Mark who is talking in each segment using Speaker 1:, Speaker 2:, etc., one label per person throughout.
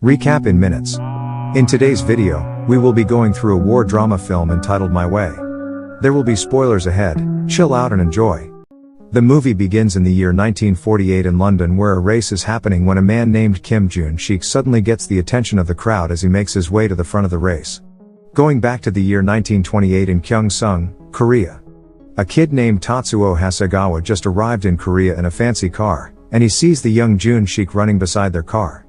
Speaker 1: Recap in minutes. In today's video, we will be going through a war drama film entitled My Way. There will be spoilers ahead, chill out and enjoy. The movie begins in the year 1948 in London, where a race is happening when a man named Kim Junkie suddenly gets the attention of the crowd as he makes his way to the front of the race. Going back to the year 1928 in Gyeongsang, Korea. A kid named Tatsuo Hasegawa just arrived in Korea in a fancy car, and he sees the young Junkie running beside their car.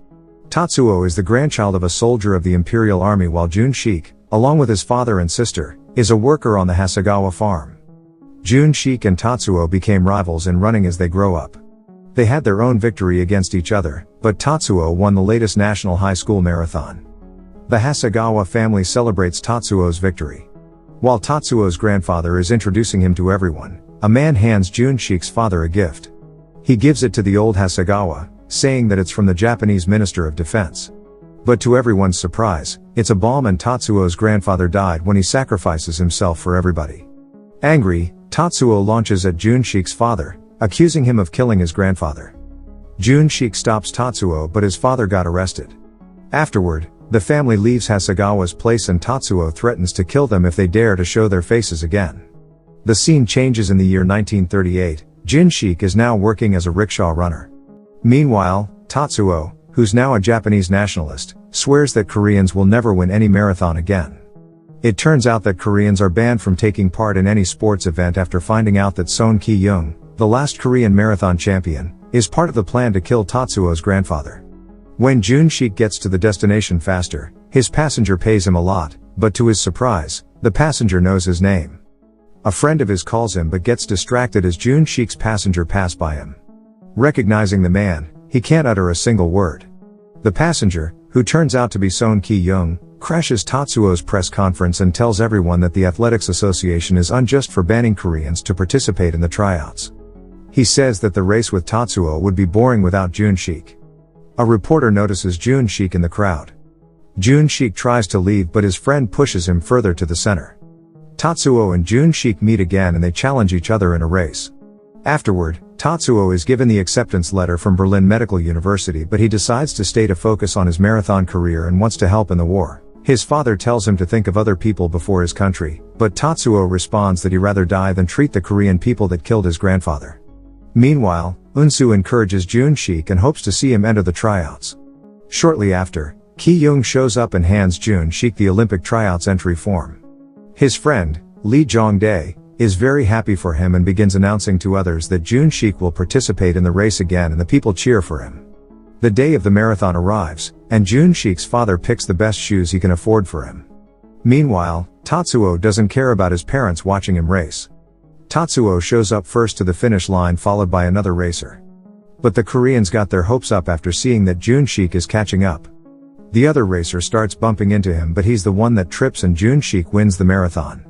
Speaker 1: Tatsuo is the grandchild of a soldier of the Imperial Army, while Junkie, along with his father and sister, is a worker on the Hasegawa farm. Junkie and Tatsuo became rivals in running as they grow up. They had their own victory against each other, but Tatsuo won the latest national high school marathon. The Hasegawa family celebrates Tatsuo's victory. While Tatsuo's grandfather is introducing him to everyone, a man hands Junkie's father a gift. He gives it to the old Hasegawa, saying that it's from the Japanese Minister of Defense. But to everyone's surprise, it's a bomb, and Tatsuo's grandfather died when he sacrifices himself for everybody. Angry, Tatsuo launches at Junkie's father, accusing him of killing his grandfather. Junkie stops Tatsuo, but his father got arrested. Afterward, the family leaves Hasegawa's place and Tatsuo threatens to kill them if they dare to show their faces again. The scene changes in the year 1938, Junkie is now working as a rickshaw runner. Meanwhile, Tatsuo, who's now a Japanese nationalist, swears that Koreans will never win any marathon again. It turns out that Koreans are banned from taking part in any sports event after finding out that Son Ki-young, the last Korean marathon champion, is part of the plan to kill Tatsuo's grandfather. When Junkie gets to the destination faster, his passenger pays him a lot, but to his surprise, the passenger knows his name. A friend of his calls him but gets distracted as Junkie's passenger pass by him. Recognizing the man, he can't utter a single word. The passenger, who turns out to be Son Ki-young, crashes Tatsuo's press conference and tells everyone that the Athletics Association is unjust for banning Koreans to participate in the tryouts. He says that the race with Tatsuo would be boring without Junkie. A reporter notices Junkie in the crowd. Junkie tries to leave, but his friend pushes him further to the center. Tatsuo and Junkie meet again and they challenge each other in a race. Afterward, Tatsuo is given the acceptance letter from Berlin Medical University, but he decides to stay to focus on his marathon career and wants to help in the war. His father tells him to think of other people before his country, but Tatsuo responds that he'd rather die than treat the Korean people that killed his grandfather. Meanwhile, Unsu encourages Junkie and hopes to see him enter the tryouts. Shortly after, Ki-young shows up and hands Junkie the Olympic tryouts entry form. His friend, Lee Jong-dae, is very happy for him and begins announcing to others that Junkie will participate in the race again, and the people cheer for him. The day of the marathon arrives, and Junkie's father picks the best shoes he can afford for him. Meanwhile, Tatsuo doesn't care about his parents watching him race. Tatsuo shows up first to the finish line, followed by another racer. But the Koreans got their hopes up after seeing that Junkie is catching up. The other racer starts bumping into him, but he's the one that trips and Junkie wins the marathon.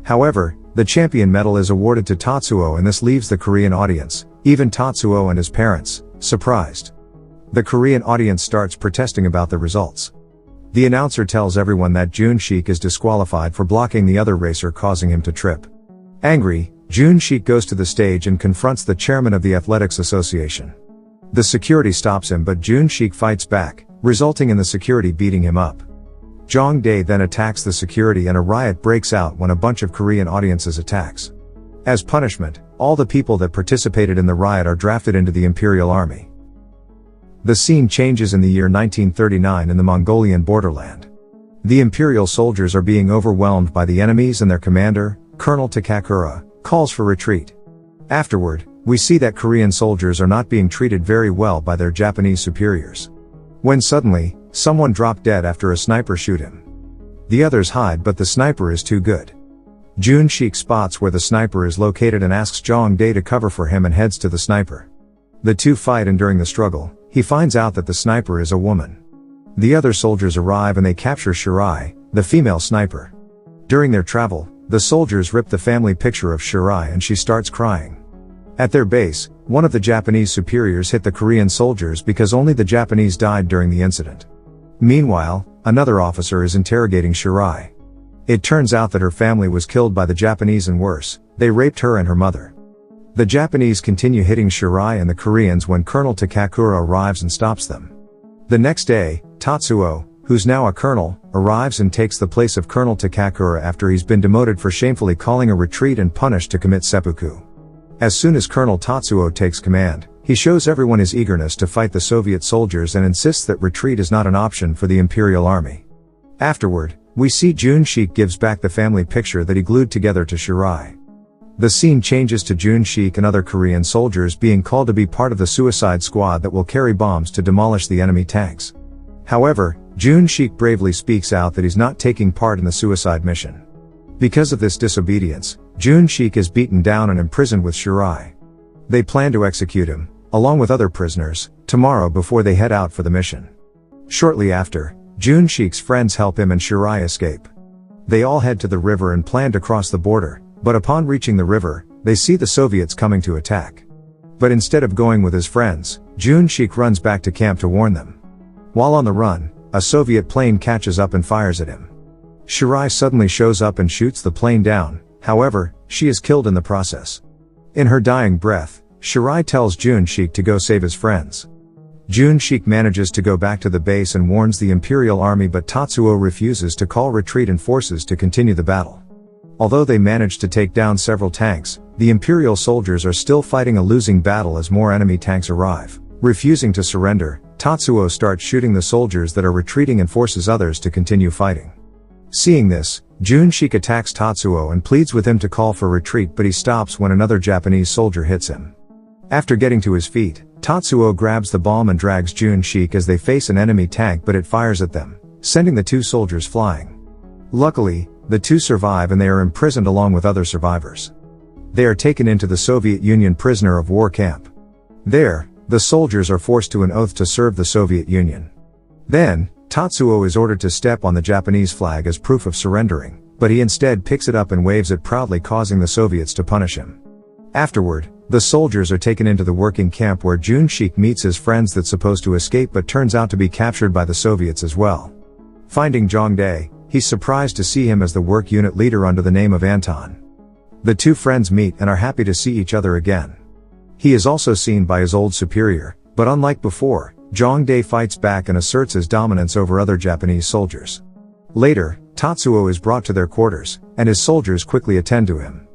Speaker 1: However, the champion medal is awarded to Tatsuo, and this leaves the Korean audience, even Tatsuo and his parents, surprised. The Korean audience starts protesting about the results. The announcer tells everyone that Junkie is disqualified for blocking the other racer, causing him to trip. Angry, Junkie goes to the stage and confronts the chairman of the Athletics Association. The security stops him, but Junkie fights back, resulting in the security beating him up. Jong-dae then attacks the security and a riot breaks out when a bunch of Korean audiences attacks. As punishment, all the people that participated in the riot are drafted into the Imperial Army. The scene changes in the year 1939 in the Mongolian borderland. The Imperial soldiers are being overwhelmed by the enemies, and their commander, Colonel Takakura, calls for retreat. Afterward, we see that Korean soldiers are not being treated very well by their Japanese superiors. When suddenly, someone dropped dead after a sniper shoot him. The others hide, but the sniper is too good. Junkie spots where the sniper is located and asks Jong-dae to cover for him and heads to the sniper. The two fight, and during the struggle, he finds out that the sniper is a woman. The other soldiers arrive and they capture Shirai, the female sniper. During their travel, the soldiers rip the family picture of Shirai and she starts crying. At their base, one of the Japanese superiors hit the Korean soldiers because only the Japanese died during the incident. Meanwhile, another officer is interrogating Shirai. It turns out that her family was killed by the Japanese, and worse, they raped her and her mother. The Japanese continue hitting Shirai and the Koreans when Colonel Takakura arrives and stops them. The next day, Tatsuo, who's now a colonel, arrives and takes the place of Colonel Takakura after he's been demoted for shamefully calling a retreat and punished to commit seppuku. As soon as Colonel Tatsuo takes command, he shows everyone his eagerness to fight the Soviet soldiers and insists that retreat is not an option for the Imperial Army. Afterward, we see Junkie gives back the family picture that he glued together to Shirai. The scene changes to Junkie and other Korean soldiers being called to be part of the suicide squad that will carry bombs to demolish the enemy tanks. However, Junkie bravely speaks out that he's not taking part in the suicide mission. Because of this disobedience, Junkie is beaten down and imprisoned with Shirai. They plan to execute him, along with other prisoners, tomorrow before they head out for the mission. Shortly after, Junkie's friends help him and Shirai escape. They all head to the river and plan to cross the border, but upon reaching the river, they see the Soviets coming to attack. But instead of going with his friends, Junkie runs back to camp to warn them. While on the run, a Soviet plane catches up and fires at him. Shirai suddenly shows up and shoots the plane down, however, she is killed in the process. In her dying breath, Shirai tells Junkie to go save his friends. Junkie manages to go back to the base and warns the Imperial Army, but Tatsuo refuses to call retreat and forces to continue the battle. Although they manage to take down several tanks, the Imperial soldiers are still fighting a losing battle as more enemy tanks arrive. Refusing to surrender, Tatsuo starts shooting the soldiers that are retreating and forces others to continue fighting. Seeing this, Junkie attacks Tatsuo and pleads with him to call for retreat, but he stops when another Japanese soldier hits him. After getting to his feet, Tatsuo grabs the bomb and drags Junkie as they face an enemy tank, but it fires at them, sending the two soldiers flying. Luckily, the two survive and they are imprisoned along with other survivors. They are taken into the Soviet Union prisoner of war camp. There, the soldiers are forced to an oath to serve the Soviet Union. Then, Tatsuo is ordered to step on the Japanese flag as proof of surrendering, but he instead picks it up and waves it proudly, causing the Soviets to punish him. Afterward, the soldiers are taken into the working camp where Junkie meets his friends that's supposed to escape but turns out to be captured by the Soviets as well. Finding Jongdae, he's surprised to see him as the work unit leader under the name of Anton. The two friends meet and are happy to see each other again. He is also seen by his old superior, but unlike before, Jongdae fights back and asserts his dominance over other Japanese soldiers. Later, Tatsuo is brought to their quarters, and his soldiers quickly attend to him.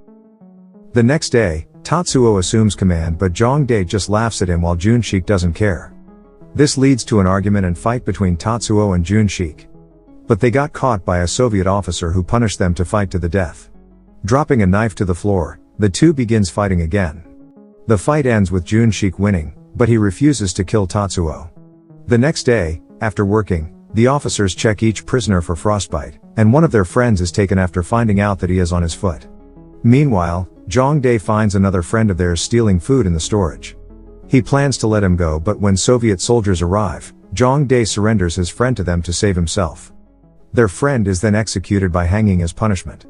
Speaker 1: The next day, Tatsuo assumes command, but Jongdae just laughs at him while Junkie doesn't care. This leads to an argument and fight between Tatsuo and Junkie. But they got caught by a Soviet officer who punished them to fight to the death. Dropping a knife to the floor, the two begins fighting again. The fight ends with Junkie winning, but he refuses to kill Tatsuo. The next day, after working, the officers check each prisoner for frostbite, and one of their friends is taken after finding out that he is on his foot. Meanwhile, Jongdae finds another friend of theirs stealing food in the storage. He plans to let him go, but when Soviet soldiers arrive, Jongdae surrenders his friend to them to save himself. Their friend is then executed by hanging as punishment.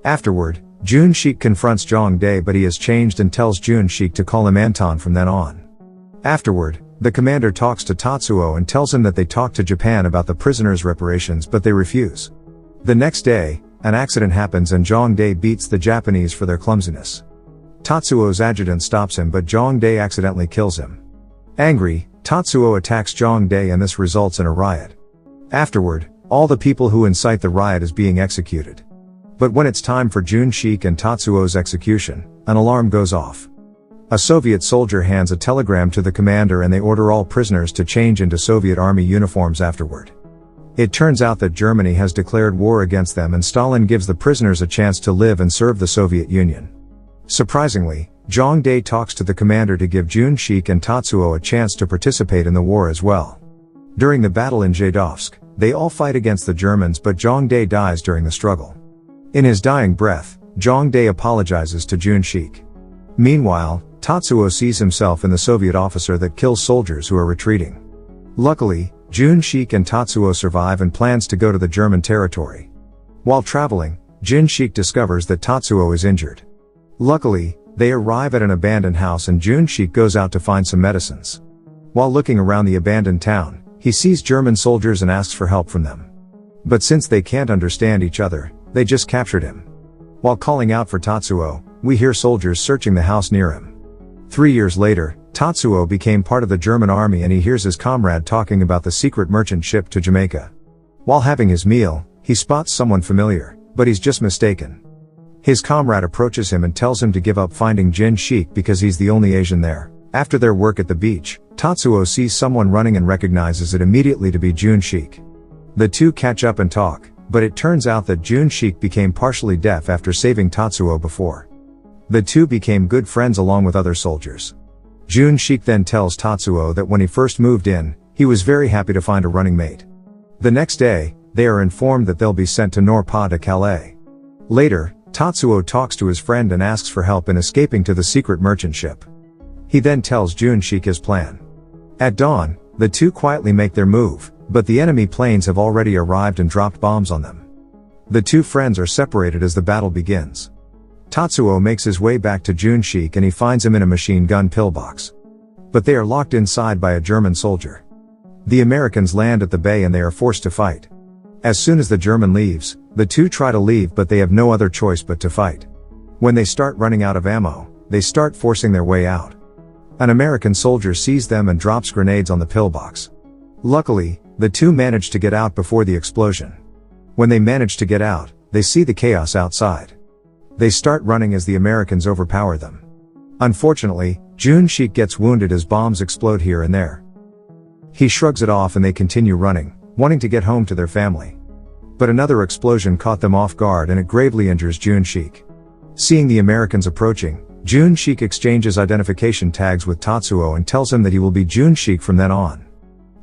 Speaker 1: Afterward, Junkie confronts Jongdae, but he has changed and tells Junkie to call him Anton from then on. Afterward, the commander talks to Tatsuo and tells him that they talked to Japan about the prisoners' reparations, but they refuse. The next day, an accident happens and Jongdae beats the Japanese for their clumsiness. Tatsuo's adjutant stops him, but Jongdae accidentally kills him. Angry, Tatsuo attacks Jongdae and this results in a riot. Afterward, all the people who incite the riot is being executed. But when it's time for Junkie and Tatsuo's execution, an alarm goes off. A Soviet soldier hands a telegram to the commander and they order all prisoners to change into Soviet army uniforms afterward. It turns out that Germany has declared war against them and Stalin gives the prisoners a chance to live and serve the Soviet Union. Surprisingly, Jongdae talks to the commander to give Junkie and Tatsuo a chance to participate in the war as well. During the battle in Zhedovsk, they all fight against the Germans, but Jongdae dies during the struggle. In his dying breath, Jongdae apologizes to Junkie. Meanwhile, Tatsuo sees himself in the Soviet officer that kills soldiers who are retreating. Luckily, Junkie and Tatsuo survive and plans to go to the German territory. While traveling, Junkie discovers that Tatsuo is injured. Luckily, they arrive at an abandoned house and Junkie goes out to find some medicines. While looking around the abandoned town, he sees German soldiers and asks for help from them. But since they can't understand each other, they just captured him. While calling out for Tatsuo, we hear soldiers searching the house near him. 3 years later, Tatsuo became part of the German army and he hears his comrade talking about the secret merchant ship to Jamaica. While having his meal, he spots someone familiar, but he's just mistaken. His comrade approaches him and tells him to give up finding Junkie because he's the only Asian there. After their work at the beach, Tatsuo sees someone running and recognizes it immediately to be Junkie. The two catch up and talk, but it turns out that Junkie became partially deaf after saving Tatsuo before. The two became good friends along with other soldiers. Junkie then tells Tatsuo that when he first moved in, he was very happy to find a running mate. The next day, they are informed that they'll be sent to Nord-Pas-de-Calais. Later, Tatsuo talks to his friend and asks for help in escaping to the secret merchant ship. He then tells Junkie his plan. At dawn, the two quietly make their move, but the enemy planes have already arrived and dropped bombs on them. The two friends are separated as the battle begins. Tatsuo makes his way back to Junkie and he finds him in a machine gun pillbox. But they are locked inside by a German soldier. The Americans land at the bay and they are forced to fight. As soon as the German leaves, the two try to leave but they have no other choice but to fight. When they start running out of ammo, they start forcing their way out. An American soldier sees them and drops grenades on the pillbox. Luckily, the two manage to get out before the explosion. When they manage to get out, they see the chaos outside. They start running as the Americans overpower them. Unfortunately, Junkie gets wounded as bombs explode here and there. He shrugs it off and they continue running, wanting to get home to their family. But another explosion caught them off guard and it gravely injures Junkie. Seeing the Americans approaching, Junkie exchanges identification tags with Tatsuo and tells him that he will be Junkie from then on.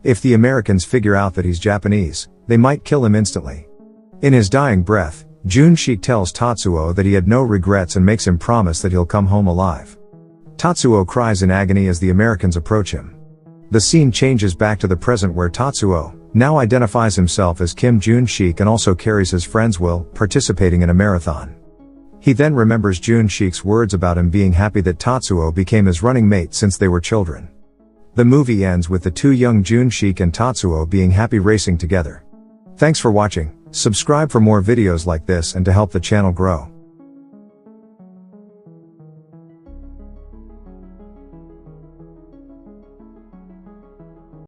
Speaker 1: If the Americans figure out that he's Japanese, they might kill him instantly. In his dying breath, Junkie tells Tatsuo that he had no regrets and makes him promise that he'll come home alive. Tatsuo cries in agony as the Americans approach him. The scene changes back to the present where Tatsuo now identifies himself as Kim Junkie and also carries his friend's will, participating in a marathon. He then remembers Junkie's words about him being happy that Tatsuo became his running mate since they were children. The movie ends with the two young Junkie and Tatsuo being happy racing together. Thanks for watching. Subscribe for more videos like this and to help the channel grow.